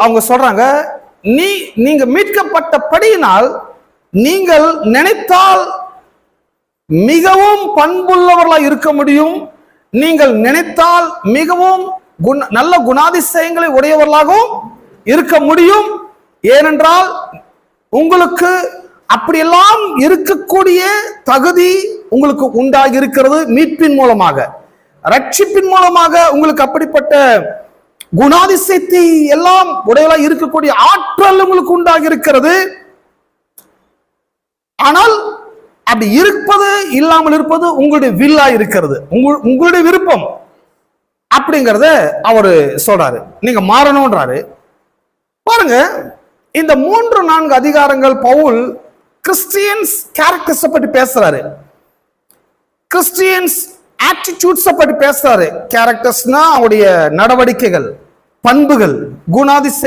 அவங்க சொல்றாங்க, நீங்க மீட்கப்பட்டபடியினால் நீங்கள் நினைத்தால் மிகவும் பண்புள்ளவர்களாக இருக்க முடியும். நீங்கள் நினைத்தால் மிகவும் நல்ல குணாதிசயங்களை உடையவர்களாகவும் இருக்க முடியும். ஏனென்றால் உங்களுக்கு அப்படியெல்லாம் இருக்கக்கூடிய தகுதி உங்களுக்கு உண்டாகி இருக்கிறது. மீட்பின் மூலமாக, ரட்சிப்பின் மூலமாக உங்களுக்கு அப்படிப்பட்ட குணாதிசயத்தை எல்லாம் உடையவர்களாக இருக்கக்கூடிய ஆற்றல் உங்களுக்கு உண்டாகி இருக்கிறது. ஆனால் அப்படி இருப்பது இல்லாமல் இருப்பது உங்களுடைய வில்லா இருக்கிறது, உங்களுடைய விருப்பம் அப்படிங்கறத அவரு சொல்றாரு. நீங்க மாறணும்ன்றாரு. பாருங்க, இந்த 3-4 அதிகாரங்கள் பவுல் கிறிஸ்டியன்ஸ் கேரக்டர்ஸ் பற்றி பேசுறாரு, கிறிஸ்டியன்ஸ் ஆட்டிடியூட்ஸ் பற்றி பேசுறாரு. கேரக்டர்ஸ்னா அவருடைய நடவடிக்கைகள், பண்புகள், குணாதிசயம்.